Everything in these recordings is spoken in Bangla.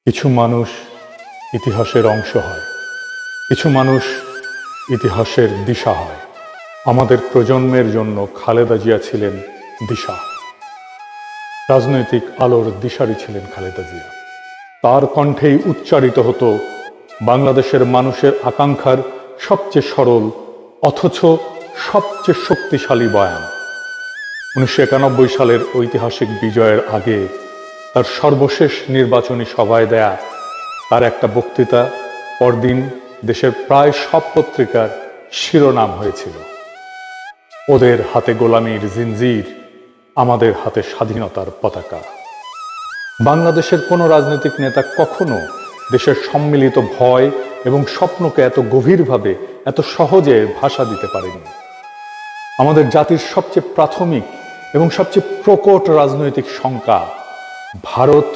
কিছু মানুষ ইতিহাসের অংশ হয়, কিছু মানুষ ইতিহাসের দিশা হয়। আমাদের প্রজন্মের জন্য খালেদা জিয়া ছিলেন দিশা, রাজনৈতিক আলোর দিশারি ছিলেন খালেদা জিয়া। তার কণ্ঠেই উচ্চারিত হতো বাংলাদেশের মানুষের আকাঙ্ক্ষার সবচেয়ে সরল অথচ সবচেয়ে শক্তিশালী বয়ান। 1991 সালের ঐতিহাসিক বিজয়ের আগে তার সর্বশেষ নির্বাচনী সভায় দেয়া তার একটা বক্তৃতা পরদিন দেশের প্রায় সব পত্রিকার শিরোনাম হয়েছিল, ওদের হাতে গোলামীর জিনজির, আমাদের হাতে স্বাধীনতার পতাকা। বাংলাদেশের কোনো রাজনৈতিক নেতা কখনো দেশের সম্মিলিত ভয় এবং স্বপ্নকে এত গভীরভাবে এত সহজে ভাষা দিতে পারেনি। আমাদের জাতির সবচেয়ে প্রাথমিক এবং সবচেয়ে প্রকট রাজনৈতিক শঙ্কা, ভারত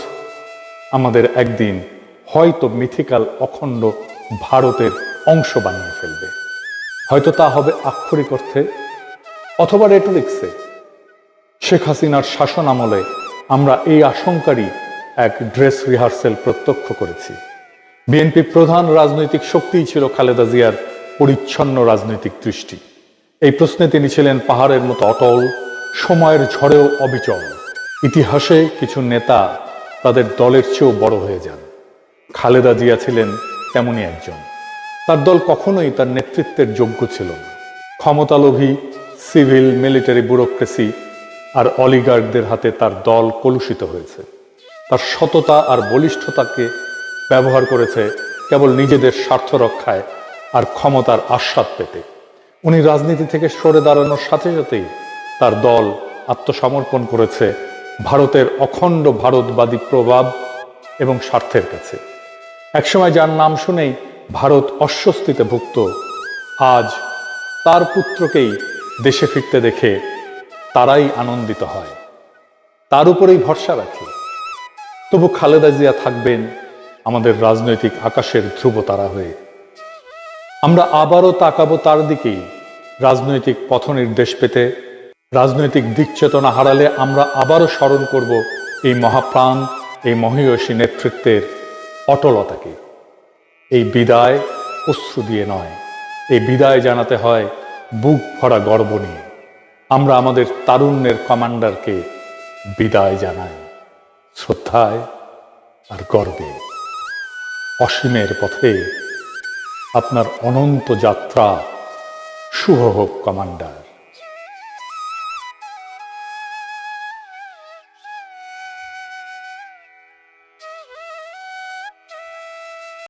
আমাদের একদিন হয়তো মিথিক্যাল অখণ্ড ভারতের অংশ বানিয়ে ফেলবে। হয়তো তা হবে আক্ষরিক অর্থে অথবা রেটরিক্সে। শেখ হাসিনার শাসন আমলে আমরা এই আশঙ্কারই এক ড্রেস রিহার্সেল প্রত্যক্ষ করেছি। বিএনপি প্রধান রাজনৈতিক শক্তিই ছিল খালেদা জিয়ার পরিচ্ছন্ন রাজনৈতিক দৃষ্টি। এই প্রশ্নে তিনি ছিলেন পাহাড়ের মতো অটল, সময়ের ঝড়েও অবিচল। ইতিহাসে কিছু নেতা তাদের দলের চেয়েও বড় হয়ে যান, খালেদা জিয়া ছিলেন তেমনই একজন। তার দল কখনোই তার নেতৃত্বের যোগ্য ছিল না। ক্ষমতালোভী সিভিল মিলিটারি ব্যুরোক্রেসি আর অলিগার্কদের হাতে তার দল কলুষিত হয়েছে। তার সততা আর বলিষ্ঠতাকে ব্যবহার করেছে কেবল নিজেদের স্বার্থ রক্ষায় আর ক্ষমতার আস্বাদ পেতে। উনি রাজনীতি থেকে সরে দাঁড়ানোর সাথে সাথেই তার দল আত্মসমর্পণ করেছে ভারতের অখণ্ড ভারতবাদী প্রভাব এবং স্বার্থের কাছে। একসময় যার নাম শুনেই ভারত অস্বস্তিতে ভুগত, আজ তার পুত্রকেই দেশে ফিরতে দেখে তারাই আনন্দিত হয়, তার উপরেই ভরসা রাখে। তবু খালেদা জিয়া থাকবেন আমাদের রাজনৈতিক আকাশের ধ্রুবতারা হয়ে। আমরা আবারও তাকাবো তার দিকেই রাজনৈতিক পথনির্দেশ পেতে। রাজনৈতিক দিক চেতনা হারালে আমরা আবারও স্মরণ করব এই মহাপ্রাণ, এই মহীয়সী নেতৃত্বের অটলতাকে। এই বিদায় অশ্রু দিয়ে নয়, এই বিদায় জানাতে হয় বুক ভরা গর্ব নিয়ে। আমরা আমাদের তারুণ্যের কমান্ডারকে বিদায় জানাই শ্রদ্ধায় আর গর্বে। অসীমের পথে আপনার অনন্ত যাত্রা শুভ হোক কমান্ডার।